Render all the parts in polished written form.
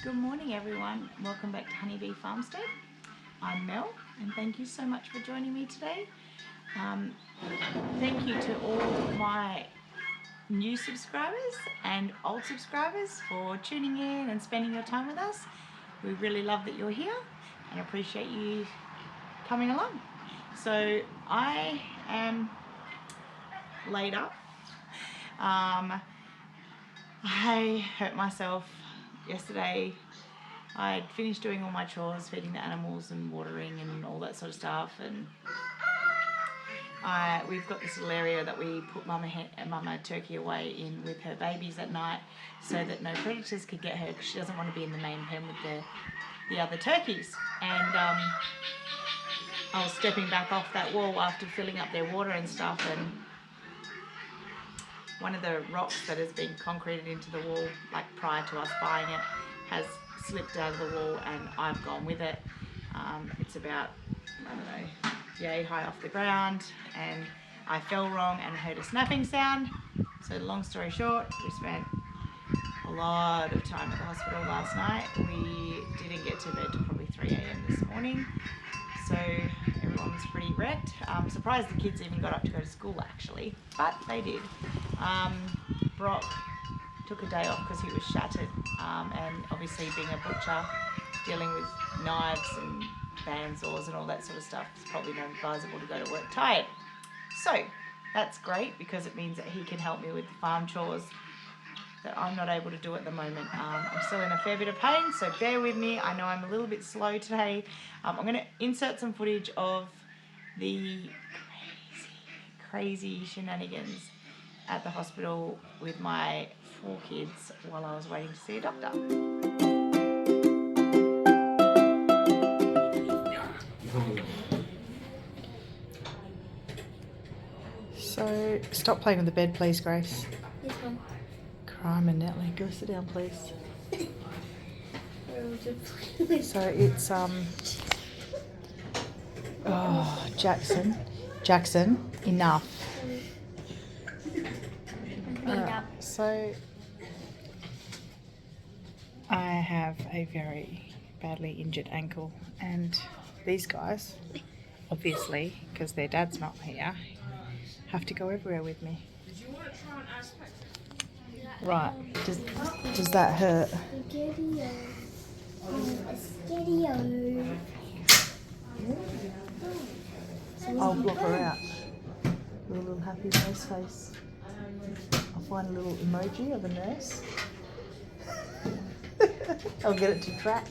Good morning everyone, welcome back to Honeybee Farmstead. I'm Mel and thank you so much for joining me today. Thank you to all my new subscribers and old subscribers for tuning in and spending your time with us. We really love that you're here and appreciate you coming along. So I am laid up. I hurt myself yesterday. I had finished doing all my chores, feeding the animals and watering and all that sort of stuff, and we've got this little area that we put Mama Turkey away in with her babies at night so that no predators could get her, because she doesn't want to be in the main pen with the other turkeys. And I was stepping back off that wall after filling up their water and stuff, and one of the rocks that has been concreted into the wall, like prior to us buying it, has slipped out of the wall and I've gone with it. It's about, I don't know, yay high off the ground, and I fell wrong and heard a snapping sound. So long story short, we spent a lot of time at the hospital last night. We didn't get to bed till probably 3 a.m. this morning. So everyone was pretty wrecked. I'm surprised the kids even got up to go to school actually, but they did. Brock took a day off because he was shattered, and obviously being a butcher, dealing with knives and bandsaws and all that sort of stuff, it's probably not advisable to go to work tired. So that's great because it means that he can help me with the farm chores that I'm not able to do at the moment. I'm still in a fair bit of pain, so bear with me. I know I'm a little bit slow today. I'm going to insert some footage of the crazy shenanigans at the hospital with my 4 kids while I was waiting to see a doctor. So, stop playing with the bed, please, Grace. This one. Crime and Natalie, go sit down, please. So it's oh, Jackson, enough. So I have a very badly injured ankle, and these guys, obviously, because their dad's not here, have to go everywhere with me. Right, does that hurt? I'll block her out. Little happy nurse face. I'll find a little emoji of a nurse. I'll get it to track.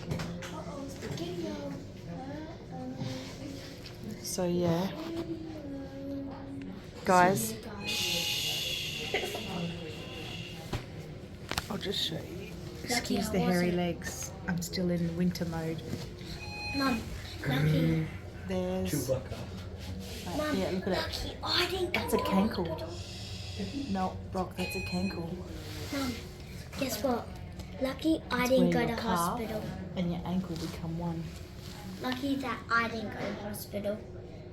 So yeah, guys, shh. I'll just show you. Excuse the hairy legs. I'm still in winter mode. Mum, Lucky. There's. Mum, Yeah, look at it. Lucky, I didn't go That's a cankle. No, Brock, that's a cankle. Mum, guess what? Lucky I That's didn't where go your to calf hospital. and your ankle become one. Lucky that I didn't go to hospital.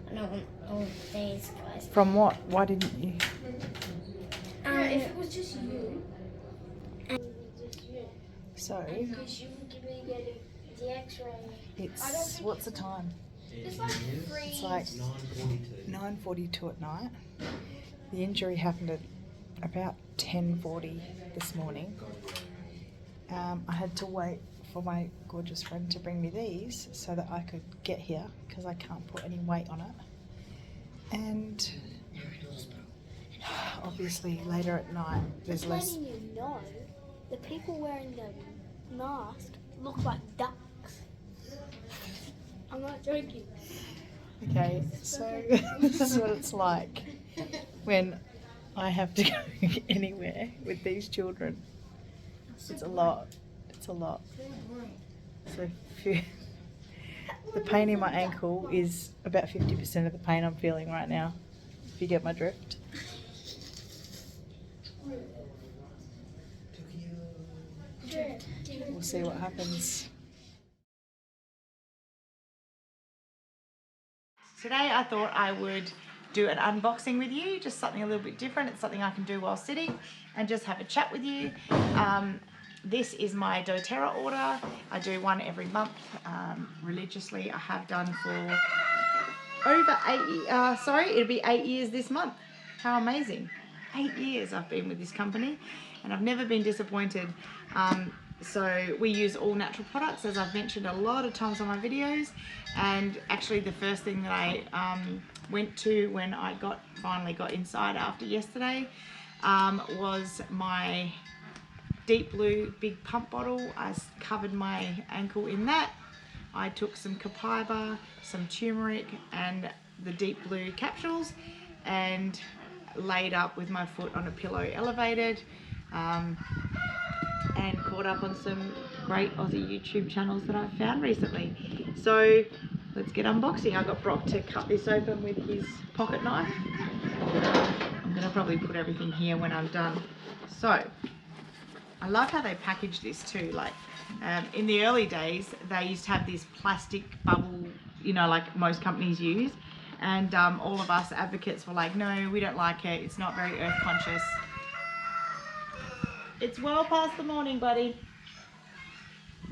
I don't want all these guys. From what? Why didn't you? If it was just you. So, Because you would give me the x-ray. it's, what's the time? It's like 3. It's like 9:42 at night. The injury happened at about 10:40 this morning. I had to wait for my gorgeous friend to bring me these so that I could get here, because I can't put any weight on it. And obviously later at night there's less. Letting you know, the people wearing the mask look like ducks. I'm not joking. Okay, so this is what it's like when I have to go anywhere with these children. It's a lot. It's a lot. So the pain in my ankle is about 50% of the pain I'm feeling right now, if you get my drift. We'll see what happens. Today I thought I would do an unboxing with you, just something a little bit different. It's something I can do while sitting and just have a chat with you. this is my dōTERRA order. I do one every month religiously. I have done for over 8 years. Sorry, it'll be 8 years this month. How amazing. 8 years I've been with this company and I've never been disappointed. So we use all natural products, as I've mentioned a lot of times on my videos. And actually the first thing that I went to when I finally got inside after yesterday was my deep blue big pump bottle. I covered my ankle in that. I took some copaiba, some turmeric and the deep blue capsules and laid up with my foot on a pillow elevated, and caught up on some great Aussie YouTube channels that I've found recently. So let's get unboxing. I got Brock to cut this open with his pocket knife. I'm gonna probably put everything here when I'm done. So I love how they package this too. Like in the early days, they used to have this plastic bubble, you know, like most companies use. And all of us advocates were like, no, we don't like it. It's not very earth conscious. It's well past the morning, buddy.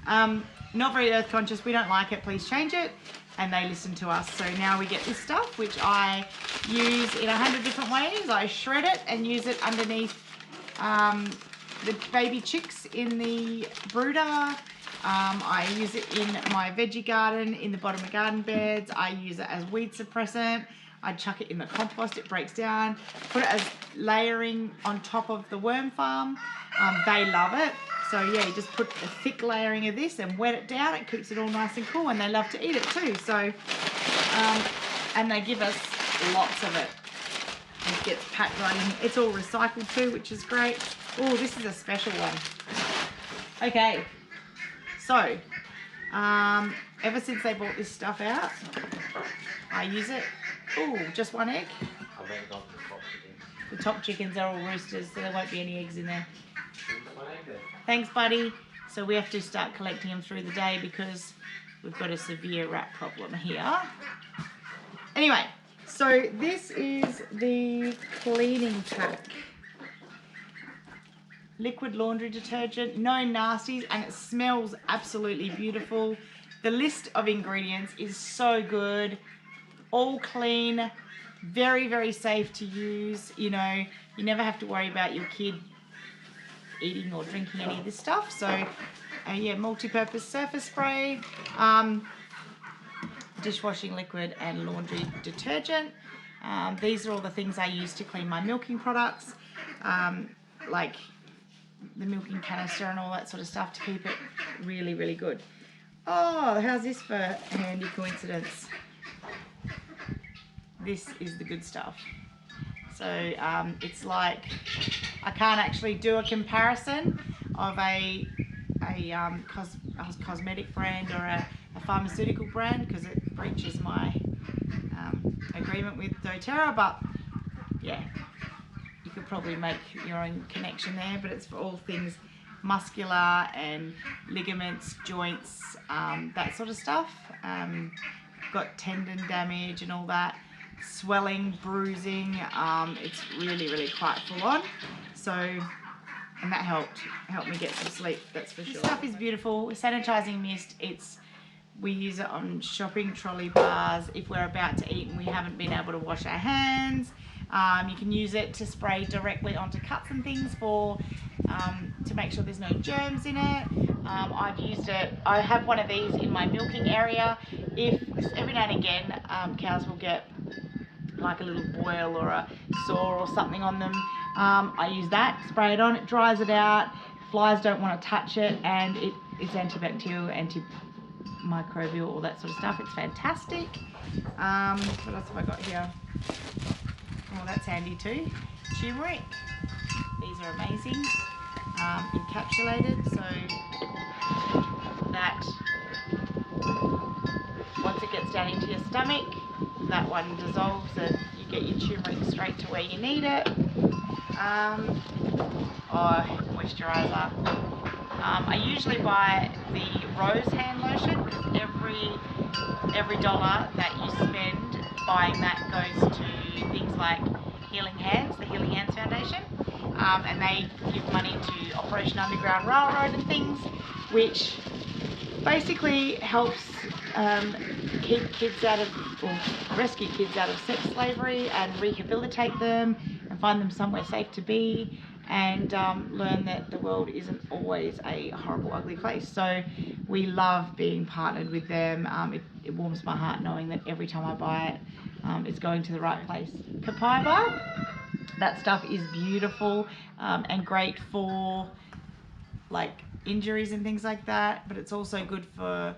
Not very earth conscious. We don't like it. Please change it. And they listened to us. So now we get this stuff, which I use in 100 different ways. I shred it and use it underneath the baby chicks in the brooder. I use it in my veggie garden, in the bottom of garden beds. I use it as weed suppressant. I chuck it in the compost, it breaks down. Put it as layering on top of the worm farm. They love it. So yeah, you just put a thick layering of this and wet it down. It keeps it all nice and cool, and they love to eat it too. So, and they give us lots of it. It gets packed right in. It's all recycled too, which is great. Oh, this is a special one. Okay, so ever since they brought this stuff out, I use it. Oh, just one egg. I've only got the top chickens. The top chickens are all roosters, so there won't be any eggs in there. Thanks, buddy. So we have to start collecting them through the day because we've got a severe rat problem here. Anyway, so this is the cleaning pack. Liquid laundry detergent, no nasties, and it smells absolutely beautiful. The list of ingredients is so good. All clean, very, very safe to use. You know, you never have to worry about your kid eating or drinking any of this stuff. So, yeah, multi-purpose surface spray, dishwashing liquid and laundry detergent. These are all the things I use to clean my milking products, like the milking canister and all that sort of stuff to keep it really, really good. Oh, how's this for a handy coincidence? This is the good stuff. So it's like, I can't actually do a comparison of a cosmetic brand or a pharmaceutical brand because it breaches my agreement with dōTERRA, but yeah, you could probably make your own connection there, but it's for all things muscular and ligaments, joints, that sort of stuff. Got tendon damage and all that. Swelling, bruising, it's really, really quite full on. So, and that helped me get some sleep, that's for sure. This stuff is beautiful. Sanitizing mist, we use it on shopping trolley bars if we're about to eat and we haven't been able to wash our hands. You can use it to spray directly onto cuts and things to make sure there's no germs in it. I've used it, I have one of these in my milking area. If every now and again cows will get like a little boil or a sore or something on them, I use that, spray it on, it dries it out, flies don't want to touch it, and it's antibacterial, antimicrobial, all that sort of stuff. It's fantastic. What else have I got here? Oh, that's handy too. Turmeric. These are amazing. Encapsulated, so that once it gets down into your stomach, that one dissolves and you get your turmeric straight to where you need it. Moisturizer. I usually buy the rose hand lotion because every dollar that you spend buying that goes to things like Healing Hands, the Healing Hands Foundation. and they give money to Operation Underground Railroad and things, which basically helps keep kids out of, or rescue kids out of sex slavery and rehabilitate them and find them somewhere safe to be, and learn that the world isn't always a horrible, ugly place. So we love being partnered with them. It warms my heart knowing that every time I buy it, it's going to the right place. Papaya bark, that stuff is beautiful and great for like injuries and things like that, but it's also good for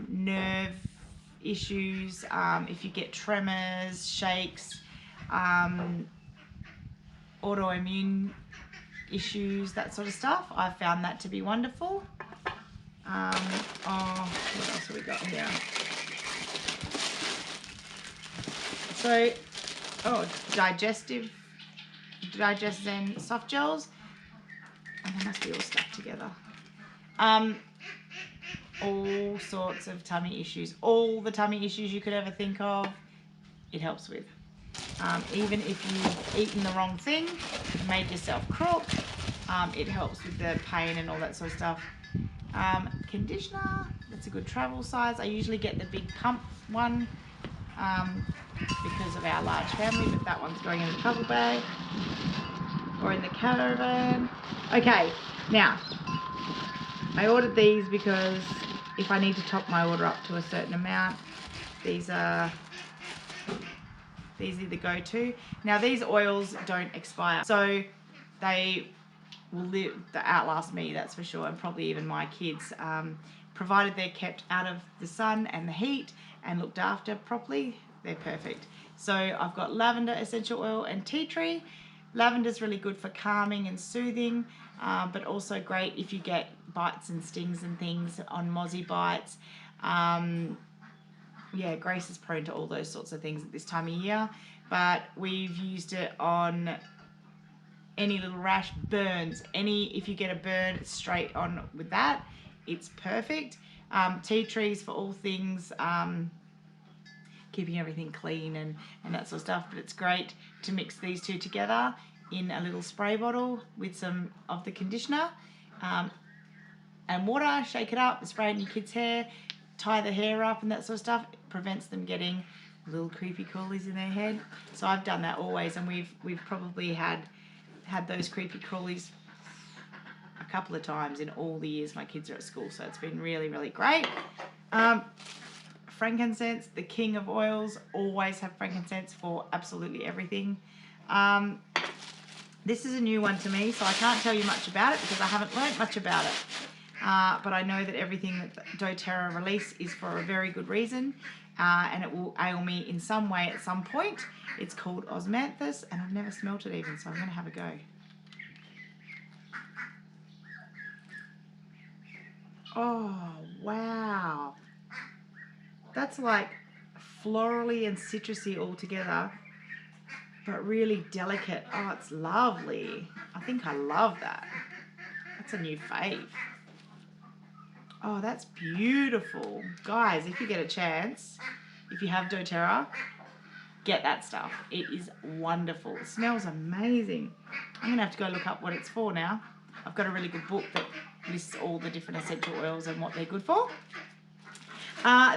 nerve issues, if you get tremors, shakes, autoimmune issues, that sort of stuff. I've found that to be wonderful. What else have we got here? So, Digestion soft gels. And they must be all stuck together. All sorts of tummy issues, all the tummy issues you could ever think of, it helps with. Even if you've eaten the wrong thing, made yourself crook, it helps with the pain and all that sort of stuff. Conditioner, that's a good travel size. I usually get the big pump one because of our large family, but that one's going in the travel bag or in the caravan. Okay, now I ordered these because if I need to top my order up to a certain amount, these are the go-to. Now these oils don't expire, so they will outlast me, that's for sure, and probably even my kids, provided they're kept out of the sun and the heat and looked after properly. They're perfect. So I've got lavender essential oil and tea tree. Lavender's really good for calming and soothing, but also great if you get bites and stings and things on mozzie bites. Yeah, Grace is prone to all those sorts of things at this time of year, but we've used it on any little rash, burns, if you get a burn, straight on with that. It's perfect. Tea trees for all things, keeping everything clean and that sort of stuff, but it's great to mix these two together in a little spray bottle with some of the conditioner and water, shake it up, spray it in your kids' hair, tie the hair up and that sort of stuff. It prevents them getting little creepy crawlies in their head. So I've done that always, and we've probably had those creepy crawlies a couple of times in all the years my kids are at school, so it's been really, really great. Frankincense, the king of oils, always have frankincense for absolutely everything. This is a new one to me, so I can't tell you much about it because I haven't learnt much about it. But I know that everything that dōTERRA release is for a very good reason, and it will ail me in some way at some point. It's called osmanthus, and I've never smelt it even, so I'm going to have a go. Oh, wow. That's like florally and citrusy all together, but really delicate. Oh, it's lovely. I think I love that. That's a new fave. Oh, that's beautiful. Guys, if you get a chance, if you have dōTERRA, get that stuff. It is wonderful. It smells amazing. I'm going to have to go look up what it's for now. I've got a really good book that lists all the different essential oils and what they're good for.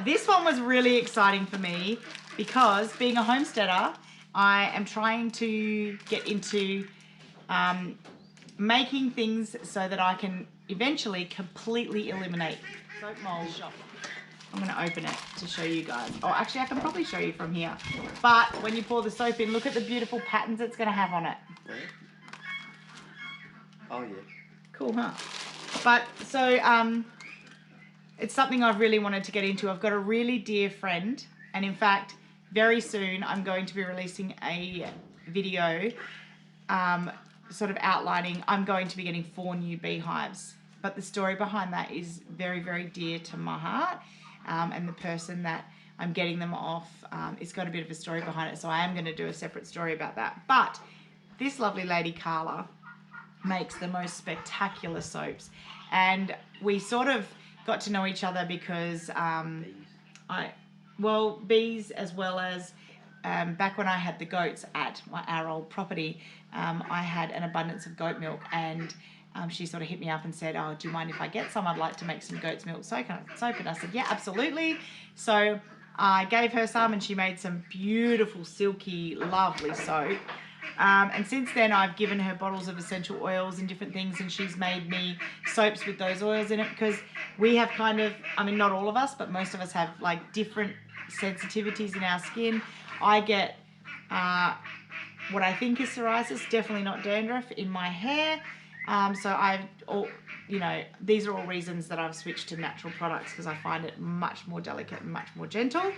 This one was really exciting for me because being a homesteader, I am trying to get into making things so that I can eventually completely eliminate soap mold. I'm going to open it to show you guys. Oh, actually, I can probably show you from here. But when you pour the soap in, look at the beautiful patterns it's going to have on it. Oh, yeah. Cool, huh? But, so, it's something I've really wanted to get into. I've got a really dear friend, and in fact, very soon I'm going to be releasing a video sort of outlining I'm going to be getting 4 new beehives. But the story behind that is very, very dear to my heart, and the person that I'm getting them off, it's got a bit of a story behind it, so I am going to do a separate story about that. But this lovely lady, Carla, makes the most spectacular soaps, and we sort of got to know each other because bees as well as back when I had the goats at our old property, I had an abundance of goat milk, and she sort of hit me up and said, oh, do you mind if I get some? I'd like to make some goat's milk soap. And I said, yeah, absolutely. So I gave her some, and she made some beautiful, silky, lovely soap. And since then, I've given her bottles of essential oils and different things, and she's made me soaps with those oils in it, because we have kind of, I mean, not all of us, but most of us have like different sensitivities in our skin. I get what I think is psoriasis, definitely not dandruff, in my hair. So these are all reasons that I've switched to natural products, because I find it much more delicate and much more gentle.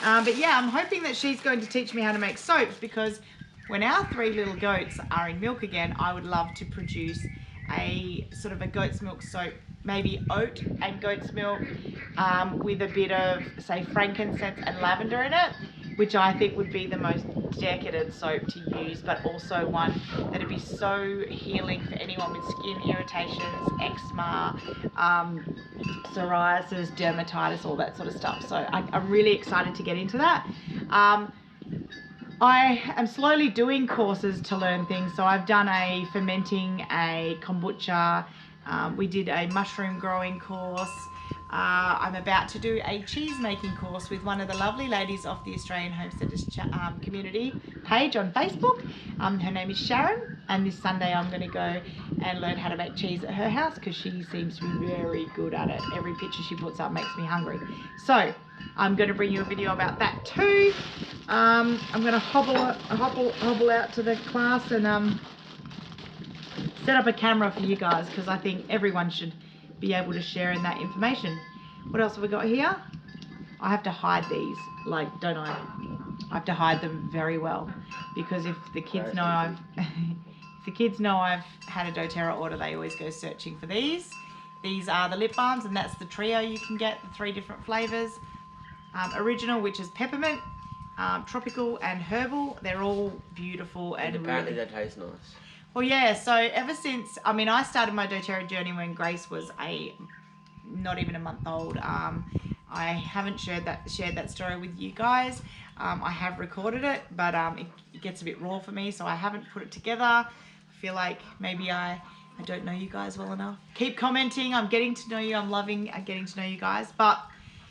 But yeah, I'm hoping that she's going to teach me how to make soaps, because when our 3 little goats are in milk again, I would love to produce a sort of a goat's milk soap, maybe oat and goat's milk with a bit of, say, frankincense and lavender in it, which I think would be the most decadent soap to use, but also one that would be so healing for anyone with skin irritations, eczema, psoriasis, dermatitis, all that sort of stuff. So I'm really excited to get into that. I am slowly doing courses to learn things. So I've done a fermenting, a kombucha. We did a mushroom growing course. I'm about to do a cheese making course with one of the lovely ladies off the Australian Homesteaders community page on Facebook. Her name is Sharon, and this Sunday I'm going to go and learn how to make cheese at her house, because she seems to be very good at it. Every picture she puts up makes me hungry. So I'm going to bring you a video about that too. I'm going to hobble out to the class and set up a camera for you guys, because I think everyone should be able to share in that information. What else have we got here? I have to hide these, like, don't I? I have to hide them very well, because if the kids know I've had a dōTERRA order, they always go searching for these. These are the lip balms, and that's the trio you can get, the 3 different flavors. Original, which is peppermint, tropical, and herbal. They're all beautiful and apparently really... they taste nice. Well, yeah, so ever since, I mean, I started my dōTERRA journey when Grace was not even a month old. I haven't shared that story with you guys. I have recorded it, but it gets a bit raw for me, so I haven't put it together. I feel like maybe I don't know you guys well enough. Keep commenting. I'm getting to know you. I'm loving getting to know you guys. But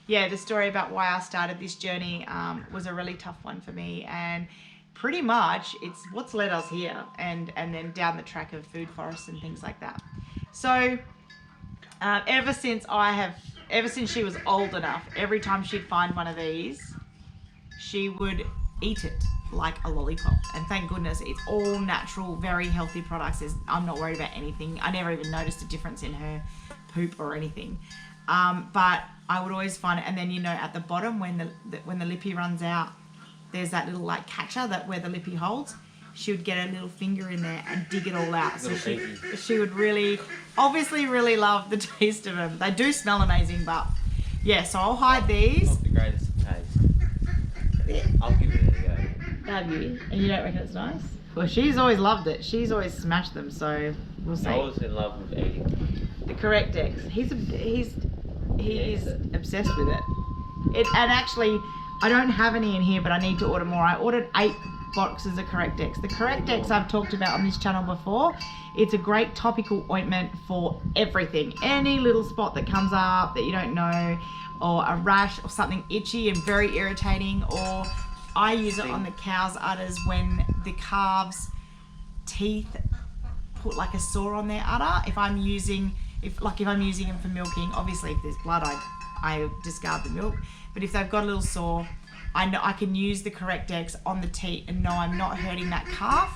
yeah, the story about why I started this journey was a really tough one for me, and pretty much it's what's led us here, and then down the track of food forests and things like that. So ever since she was old enough, every time she'd find one of these, she would eat it like a lollipop. And thank goodness it's all natural, very healthy products. I'm not worried about anything. I never even noticed a difference in her poop or anything. But I would always find it, and then, you know, at the bottom when the lippy runs out, there's that little like catcher where the lippy holds. She would get her little finger in there and dig it all out. So she would obviously really love the taste of them. They do smell amazing, but yeah, so I'll hide these. Not the greatest of taste. Yeah. I'll give it a go. Have you? And you don't reckon it's nice? Well, she's always loved it. She's always smashed them, so we'll see. I was in love with eating. The correct X. He's obsessed with it. And actually, I don't have any in here, but I need to order more. I ordered 8 boxes of Correct X. The Correct X I've talked about on this channel before. It's a great topical ointment for everything. Any little spot that comes up that you don't know, or a rash or something itchy and very irritating, or I use it on the cow's udders when the calves' teeth put like a sore on their udder. If I'm using them for milking, obviously if there's blood, I discard the milk. But if they've got a little sore, I know I can use the Correct X on the teat and know I'm not hurting that calf.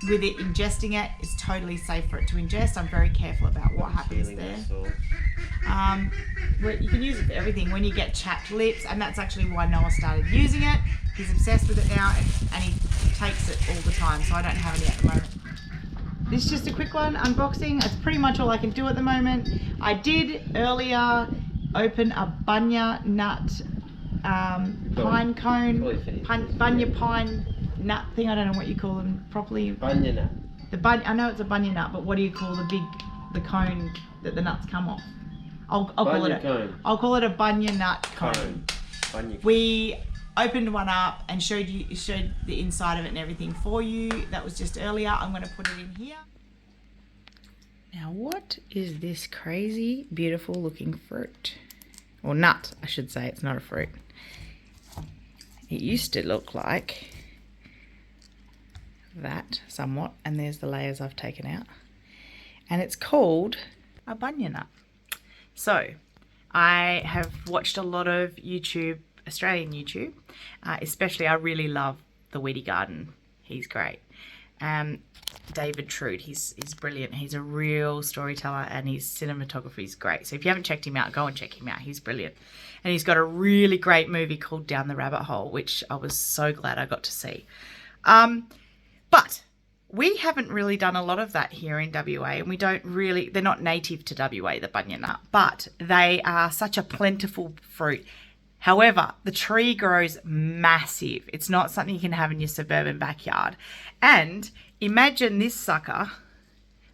With it, ingesting it, it's totally safe for it to ingest. I'm very careful about what happens there. You can use it for everything. When you get chapped lips, and that's actually why Noah started using it. He's obsessed with it now, and he takes it all the time, so I don't have any at the moment. This is just a quick one, unboxing. That's pretty much all I can do at the moment. I did earlier open a Bunya nut pine cone, Bunya pine nut thing. I don't know what you call them properly. Bunya nut. I know it's a Bunya nut, but what do you call the cone that the nuts come off? I'll call it a Bunya nut cone. opened one up and showed the inside of it and everything for you. That was just earlier. I'm going to put it in here. Now, what is this crazy, beautiful looking fruit? Or nut, I should say. It's not a fruit. It used to look like that somewhat, and there's the layers I've taken out. And it's called a bunya nut. So, I have watched a lot of YouTube, Australian YouTube, especially I really love the Weedy Garden. He's great. David Trude, he's brilliant. He's a real storyteller and his cinematography is great. So if you haven't checked him out, go and check him out. He's brilliant. And he's got a really great movie called Down the Rabbit Hole, which I was so glad I got to see. But we haven't really done a lot of that here in WA, and we don't really, they're not native to WA, the bunya nut, but they are such a plentiful fruit. However, the tree grows massive. It's not something you can have in your suburban backyard. And imagine this sucker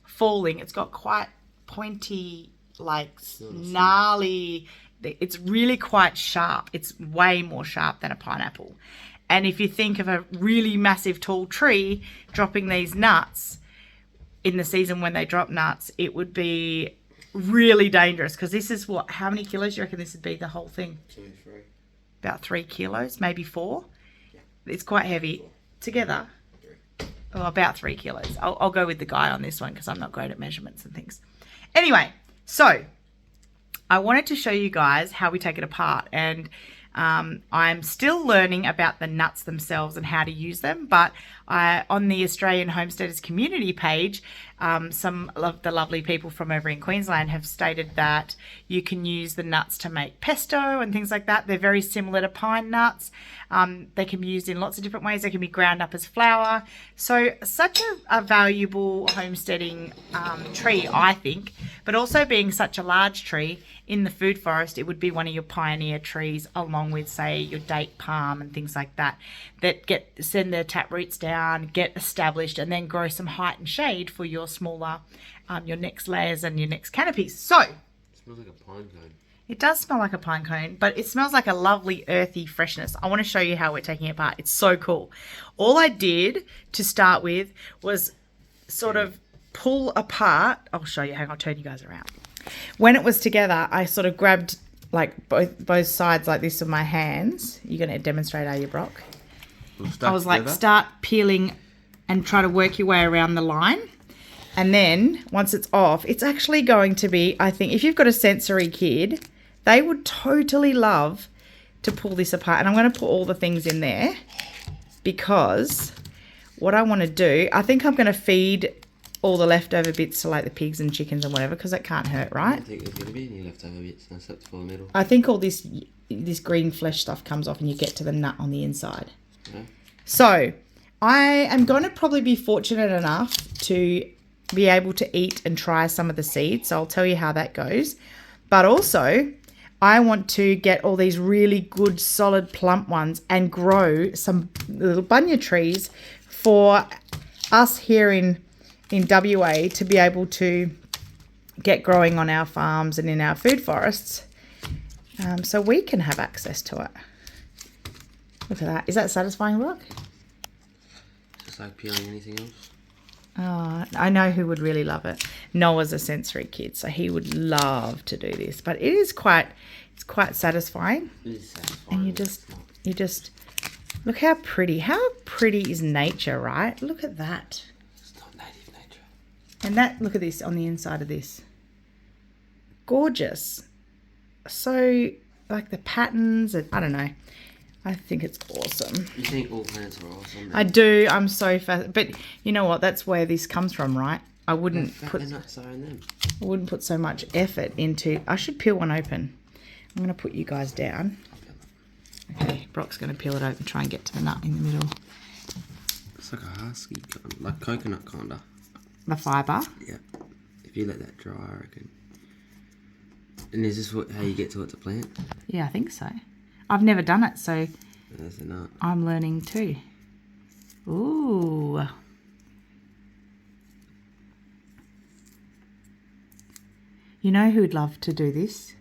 falling. It's got quite pointy, like gnarly, it's really quite sharp. It's way more sharp than a pineapple. And if you think of a really massive tall tree dropping these nuts in the season when they drop nuts, it would be really dangerous, because this is what, how many kilos do you reckon this would be, the whole thing? 2, 3. About 3 kilos, maybe 4. Yeah. It's quite heavy. 4. Together? 3. Oh, about 3 kilos. I'll go with the guy on this one because I'm not great at measurements and things. Anyway, so I wanted to show you guys how we take it apart, and I'm still learning about the nuts themselves and how to use them, but on the Australian Homesteaders community page, some of the lovely people from over in Queensland have stated that you can use the nuts to make pesto and things like that. They're very similar to pine nuts. They can be used in lots of different ways. They can be ground up as flour. So such a valuable homesteading tree, I think, but also being such a large tree in the food forest, it would be one of your pioneer trees, along with, say, your date palm and things like that, that send their tap roots down, get established, and then grow some height and shade for your smaller, your next layers and your next canopies. So, It smells like a pine cone. It does smell like a pine cone, but it smells like a lovely earthy freshness. I want to show you how we're taking it apart. It's so cool. All I did to start with was sort of pull apart. I'll show you. Hang on, I'll turn you guys around. When it was together, I sort of grabbed like both sides like this of my hands. You're going to demonstrate, are you, Brock? I was like, start peeling and try to work your way around the line. And then once it's off, it's actually going to be, I think, if you've got a sensory kid, they would totally love to pull this apart. And I'm going to put all the things in there, because what I want to do, I think I'm going to feed all the leftover bits to like the pigs and chickens and whatever, because it can't hurt, right? I don't think there's going to be any leftover bits except for the middle. I think all this green flesh stuff comes off and you get to the nut on the inside. Yeah. So I am going to probably be fortunate enough to be able to eat and try some of the seeds. So I'll tell you how that goes. But also, I want to get all these really good, solid, plump ones and grow some little bunya trees for us here in WA to be able to get growing on our farms and in our food forests, so we can have access to it. Look at that. Is that satisfying, Rock? Just like peeling anything else. Oh, I know who would really love it. Noah's a sensory kid, so he would love to do this. But it is quite satisfying. It is satisfying. And you just look how pretty. How pretty is nature, right? Look at that. It's not native nature. And that, look at this on the inside of this. Gorgeous. So, like the patterns, and I don't know. I think it's awesome. You think all plants are awesome? I do. I'm so fast. But you know what? That's where this comes from, right? I wouldn't put so much effort into. I should peel one open. I'm going to put you guys down. Okay, Brock's going to peel it open, try and get to the nut in the middle. It's like a husky, like coconut kinda. The fibre? Yeah. If you let that dry, I reckon. And is this how you get to it to plant? Yeah, I think so. I've never done it, so There's a nut. I'm learning too. Ooh. You know who'd love to do this?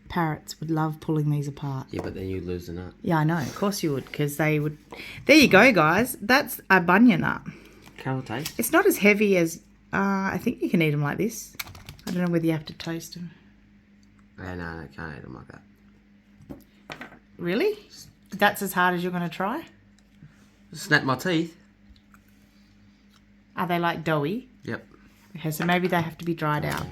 parrots would love pulling these apart. Yeah, but then you lose the nut. Yeah, I know. Of course you would, because they would. There you go, guys. That's a bunya nut. Can I taste? It's not as heavy as. I think you can eat them like this. I don't know whether you have to toast them. Yeah, no, I can't eat them like that. Really? That's as hard as you're going to try? Snap my teeth. Are they like doughy? Yep. Okay, so maybe they have to be dried out.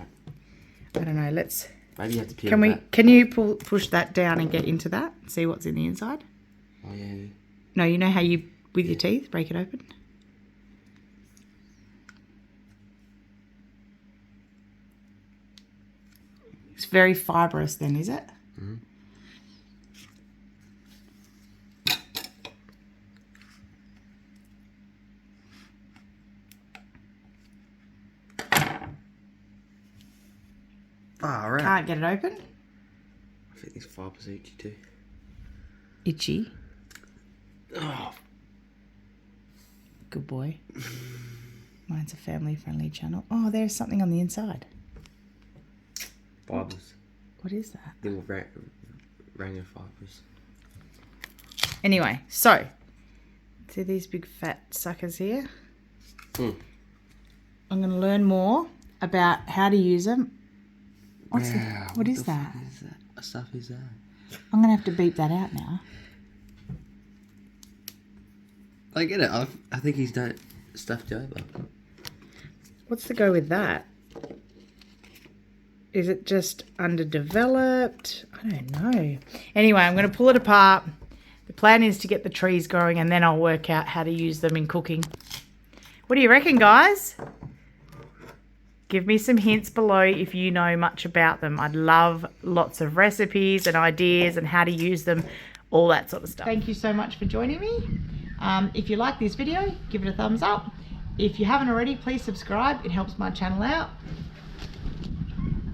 I don't know. Let's. Maybe you have to peel Can we? back. Can you push that down and get into that? See what's in the inside? Oh yeah. No, you know how you with your teeth break it open. It's very fibrous, then, is it? Mm-hmm. Ah, right. Can't get it open. I think these fibres are itchy too. Itchy. Oh. Good boy. Mine's a family-friendly channel. Oh, there's something on the inside. Fibres. What is that? Little ranger fibres. Anyway, so see these big fat suckers here? Mm. I'm going to learn more about how to use them. What is that? What stuff is that? I'm going to have to beep that out now. I get it. I think he's done stuffed you over. What's the go with that? Is it just underdeveloped? I don't know. Anyway, I'm going to pull it apart. The plan is to get the trees growing and then I'll work out how to use them in cooking. What do you reckon, guys? Give me some hints below if you know much about them. I'd love lots of recipes and ideas and how to use them, all that sort of stuff. Thank you so much for joining me. If you like this video, give it a thumbs up. If you haven't already, please subscribe. It helps my channel out.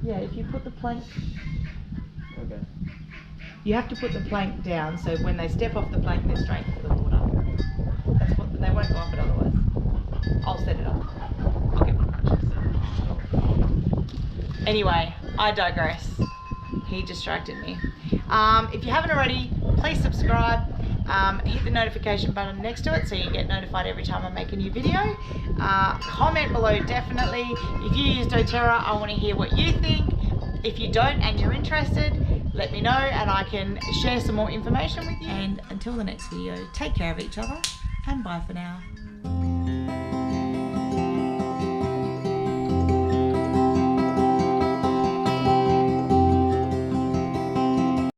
Yeah, if you put the plank... Okay. You have to put the plank down so when they step off the plank, they're straight into the water. That's what, they won't go up it otherwise. I'll set it up. I'll get my crutches. Anyway, I digress. He distracted me. If you haven't already, please subscribe. Hit the notification button next to it so you get notified every time I make a new video. Comment below definitely. If you use dōTERRA, I want to hear what you think. If you don't and you're interested, let me know and I can share some more information with you. And until the next video, take care of each other and bye for now.